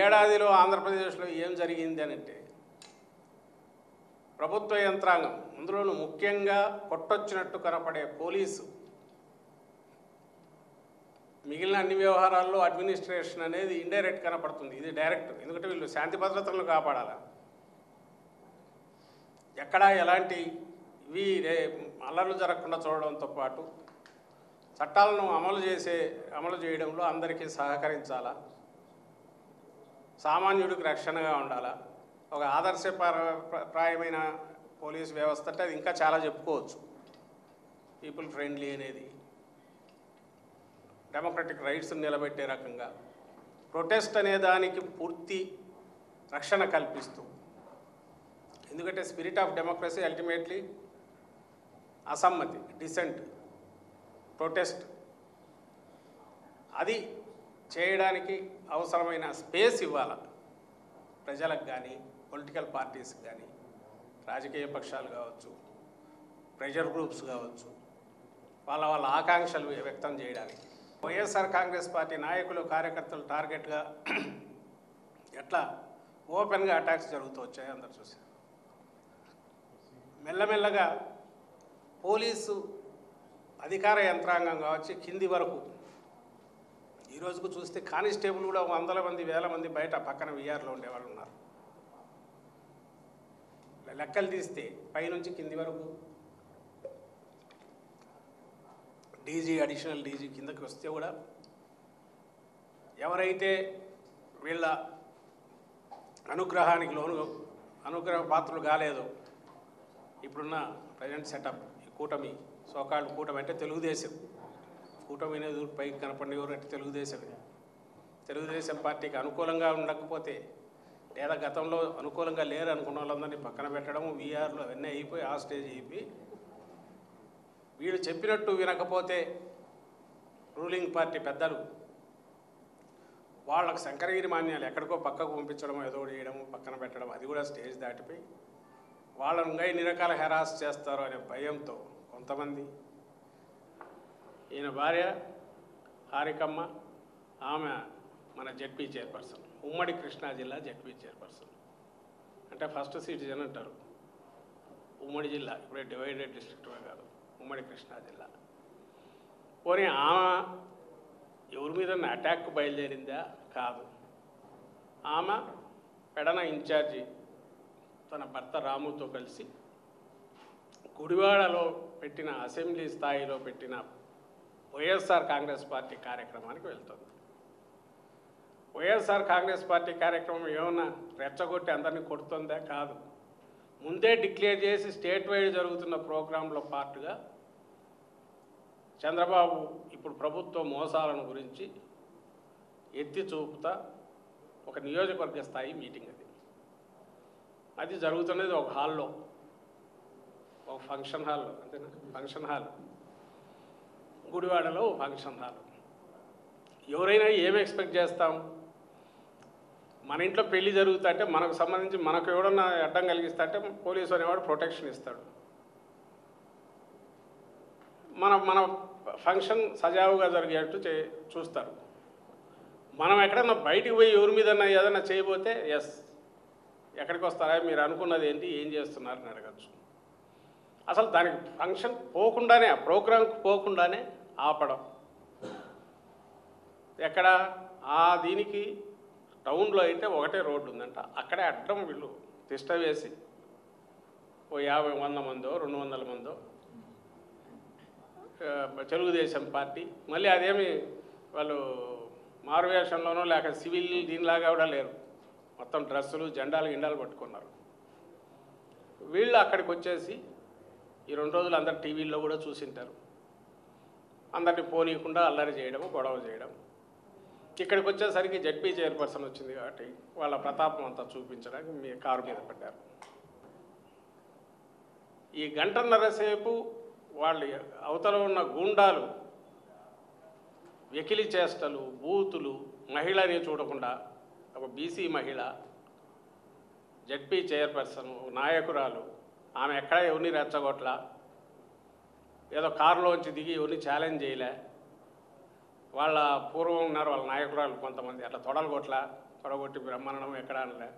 ఏడాదిలో ఆంధ్రప్రదేశ్లో ఏం జరిగింది అంటే ప్రభుత్వ యంత్రాంగం, అందులోనూ ముఖ్యంగా కొట్టొచ్చినట్టు కనపడే పోలీసు, మిగిలిన అన్ని వ్యవహారాల్లో అడ్మినిస్ట్రేషన్ అనేది ఇండైరెక్ట్ కనపడుతుంది, ఇది డైరెక్ట్. ఎందుకంటే వీళ్ళు శాంతి భద్రతలను కాపాడాలి. ఎక్కడా ఎలాంటి అల్లర్లు జరగకుండా చూడడంతో పాటు చట్టాలను అమలు చేయడంలో అందరికీ సహకరించాలా, సామాన్యుడికి రక్షణగా ఉండాలా. ఒక ఆదర్శప్రాయమైన పోలీస్ వ్యవస్థ అంటే అది ఇంకా చాలా చెప్పుకోవచ్చు. పీపుల్ ఫ్రెండ్లీ అనేది, డెమోక్రటిక్ రైట్స్ నిలబెట్టే రకంగా, ప్రొటెస్ట్ అనే దానికి పూర్తి రక్షణ కల్పిస్తూ, ఎందుకంటే స్పిరిట్ ఆఫ్ డెమోక్రసీ అల్టిమేట్లీ అసమ్మతి, డిసెంట్, ప్రొటెస్ట్, అది చేయడానికి అవసరమైన స్పేస్ ఇవ్వాలి ప్రజలకు కానీ, పొలిటికల్ పార్టీస్కి కానీ, రాజకీయ పక్షాలు కావచ్చు, ప్రెషర్ గ్రూప్స్ కావచ్చు, వాళ్ళ ఆకాంక్షలు వ్యక్తం చేయడానికి. వైఎస్ఆర్ కాంగ్రెస్ పార్టీ నాయకులు, కార్యకర్తలు టార్గెట్గా ఎట్లా ఓపెన్గా అటాక్స్ జరుగుతూ వచ్చాయి అందరు చూశారు. మెల్లమెల్లగా పోలీసు అధికార యంత్రాంగం కావచ్చు కింది వరకు, ఈ రోజుకు చూస్తే కానిస్టేబుల్ కూడా వందల మంది, వేల మంది బయట పక్కన విఆర్లో ఉండేవాళ్ళు ఉన్నారు. లెక్కలు తీస్తే పైనుంచి కింది వరకు, డీజీ, అడిషనల్ డీజీ కిందకి వస్తే కూడా ఎవరైతే వీళ్ళ అనుగ్రహ పాత్రలు కాలేదో, ఇప్పుడున్న ప్రజెంట్ సెటప్, ఈ కూటమి, సోకాళ్ళు కూటమి అంటే తెలుగుదేశం, కూటమి అనేది పైకి కనపడినవారు అంటే తెలుగుదేశం పార్టీకి అనుకూలంగా ఉండకపోతే, లేదా గతంలో అనుకూలంగా లేరు అనుకున్న వాళ్ళందరినీ పక్కన పెట్టడం, వీఆర్లు అవన్నీ అయిపోయి ఆ స్టేజ్ అయిపోయి, వీళ్ళు చెప్పినట్టు వినకపోతే రూలింగ్ పార్టీ పెద్దలు వాళ్ళకు శంకరగిరి మాన్యాలు ఎక్కడికో పక్కకు పంపించడం, ఏదో చేయడం, పక్కన పెట్టడం, అది కూడా స్టేజ్ దాటిపోయి వాళ్ళను ఇంకా ఎన్ని రకాల హెరాస్ చేస్తారో అనే భయంతో కొంతమంది, ఈయన భార్య హారికమ్మ, ఆమె మన జెడ్పీ చైర్పర్సన్, ఉమ్మడి కృష్ణా జిల్లా జెడ్పీ చైర్పర్సన్, అంటే ఫస్ట్ సిటిజన్ అంటారు ఉమ్మడి జిల్లా, ఇప్పుడే డివైడెడ్ డిస్ట్రిక్ట్గా కాదు, ఉమ్మడి కృష్ణా జిల్లా. పోనీ ఆమె ఎవరి మీద అటాక్ బయలుదేరిందా? కాదు. ఆమె పెడన ఇన్ఛార్జి తన భర్త రాముతో కలిసి గుడివాడలో పెట్టిన, అసెంబ్లీ స్థాయిలో పెట్టిన వైఎస్ఆర్ కాంగ్రెస్ పార్టీ కార్యక్రమానికి వెళ్తుంది. వైఎస్ఆర్ కాంగ్రెస్ పార్టీ కార్యక్రమం ఏమన్నా రెచ్చగొట్టి అందరినీ కొడుతుందా? కాదు. ముందే డిక్లేర్ చేసి స్టేట్ వైడ్ జరుగుతున్న ప్రోగ్రాంలో పార్ట్గా చంద్రబాబు ఇప్పుడు ప్రభుత్వ మోసాలను గురించి ఎత్తి చూపుతా ఒక నియోజకవర్గ స్థాయి మీటింగ్ అది జరుగుతున్నది ఒక హాల్లో, ఒక ఫంక్షన్ హాల్లో, అంతేనా? ఫంక్షన్ హాల్, గుడివాడలో ఫంక్షన్ హాల్. ఎవరైనా ఏమి ఎక్స్పెక్ట్ చేస్తాం? మన ఇంట్లో పెళ్లి జరుగుతుంటే మనకు సంబంధించి మనకు ఎవడన్నా అడ్డం కలిగిస్తా అంటే పోలీసు అనేవాడు ప్రొటెక్షన్ ఇస్తాడు. మన ఫంక్షన్ సజావుగా జరిగేట్టు చూస్తారు. మనం ఎక్కడన్నా బయటికి పోయి ఎవరి మీద ఏదైనా చేయబోతే ఎస్ ఎక్కడికి వస్తారా, మీరు అనుకున్నది ఏంటి, ఏం చేస్తున్నారని అడగచ్చు. అసలు దానికి ఫంక్షన్ పోకుండానే, ఆ ప్రోగ్రాంకి పోకుండానే ఆపడం. ఎక్కడ దీనికి టౌన్లో అయితే ఒకటే రోడ్డు ఉందంట, అక్కడే అడ్డం వీళ్ళు తిష్ట వేసి ఓ 50-100 మందో 200 మందో తెలుగుదేశం పార్టీ, మళ్ళీ అదేమి వాళ్ళు మారువేషంలోనో లేక సివిల్ దీనిలాగా కూడా లేరు, మొత్తం డ్రెస్సులు, జెండాలు పట్టుకున్నారు. వీళ్ళు అక్కడికి వచ్చేసి ఈ 2 రోజులు అందరు టీవీల్లో కూడా చూసింటారు, అందరినీ పోనీయకుండా అల్లరి చేయడం, గొడవ చేయడం. ఇక్కడికి వచ్చేసరికి జెడ్పీ చైర్పర్సన్ వచ్చింది కాబట్టి వాళ్ళ ప్రతాపం అంతా చూపించడానికి మీ కారు మీద పడ్డారు. ఈ గంటన్నర సేపు వాళ్ళు అవతల ఉన్న గూండాలు వెకిలి చేష్టలు, బూతులు, మహిళని చూడకుండా, ఒక బీసీ మహిళ జెడ్పీ చైర్పర్సన్ నాయకురాలు, ఆమె ఎక్కడ ఎవరిని రెచ్చగొట్ల, ఏదో కారులోంచి దిగి ఎవరిని ఛాలెంజ్ చేయలే, వాళ్ళ పూర్వం ఉన్నారు వాళ్ళ నాయకురాలు కొంతమంది అట్లా తొడలు కొట్ల, పడగొట్టి బ్రహ్మాండం ఎక్కడ అనలే.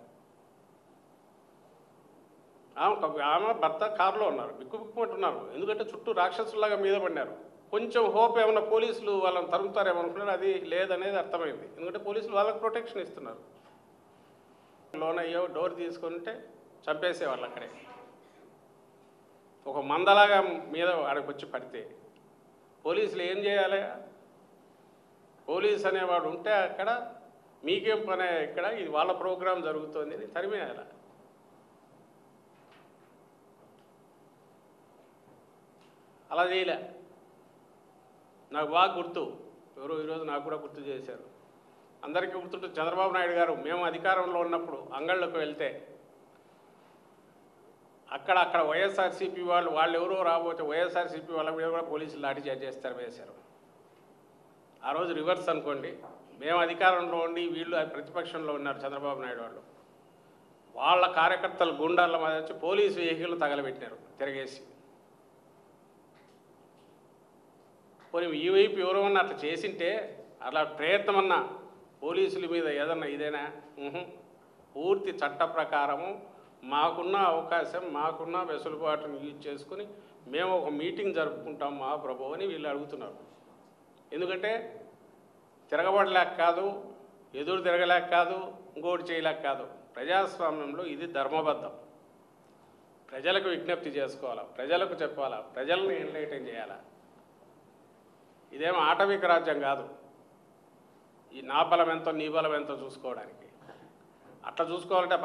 ఆమె భర్త కారులో ఉన్నారు, బిక్కుబిక్కుమంటున్నారు. ఎందుకంటే చుట్టూ రాక్షసులాగా మీద పడినారు. కొంచెం హోప్ ఏమన్నా పోలీసులు వాళ్ళని తరుముతారేమో అనుకున్నారు, అది లేదనేది అర్థమైంది. ఎందుకంటే పోలీసులు వాళ్ళకి ప్రొటెక్షన్ ఇస్తున్నారు. లోన్ అయ్యో డోర్ తీసుకుంటే చంపేసేవాళ్ళు అక్కడే. ఒక మందలాగా మీద ఆడికి వచ్చి పడితే పోలీసులు ఏం చేయాలి? పోలీస్ అనేవాడు ఉంటే అక్కడ మీకేం పని, ఇక్కడ ఇది వాళ్ళ ప్రోగ్రాం జరుగుతుంది అని తరిమేయాలి. అలా చేయలే. నాకు బాగా గుర్తు, ఎవరో ఈరోజు నాకు కూడా గుర్తు చేశారు. అందరికీ గుర్తుంటుంది చంద్రబాబు నాయుడు గారు మేము అధికారంలో ఉన్నప్పుడు అంగళ్ళకు వెళ్తే అక్కడ వైఎస్ఆర్సీపీ వాళ్ళు ఎవరో రాబోతే వైఎస్ఆర్సీపీ వాళ్ళ మీద కూడా పోలీసులు లాఠీచార్జ్ వేశారు. ఆ రోజు రివర్స్ అనుకోండి. మేము అధికారంలో ఉండి వీళ్ళు ప్రతిపక్షంలో ఉన్నారు చంద్రబాబు నాయుడు వాళ్ళు. వాళ్ళ కార్యకర్తలు గుండాల మీద వచ్చి పోలీసు వెహికల్ తగలబెట్టినారు తిరగేసి. పోనీ ఈ వైపు ఎవరన్నా అట్లా చేసింటే, అలా ప్రయత్నం అన్నా పోలీసుల మీద ఏదన్నా ఇదేనా? పూర్తి చట్ట ప్రకారము మాకున్న అవకాశం, మాకున్న వెసులుబాటును యూజ్ చేసుకుని మేము ఒక మీటింగ్ జరుపుకుంటాం మహాప్రభు అని వీళ్ళు అడుగుతున్నారు. ఎందుకంటే తిరగబడలేక కాదు, ఎదురు తిరగలేక కాదు, ఇంకోటి చేయలేక కాదు. ప్రజాస్వామ్యంలో ఇది ధర్మబద్ధం. ప్రజలకు విజ్ఞప్తి చేసుకోవాలా, ప్రజలకు చెప్పాలా, ప్రజలను ఎన్లైటన్ చేయాలా. ఇదేమో ఆటవిక రాజ్యం కాదు, ఈ నా బలం ఎంతో నీ బలం ఎంతో చూసుకోవడానికి. అట్లా చూసుకోవాలంటే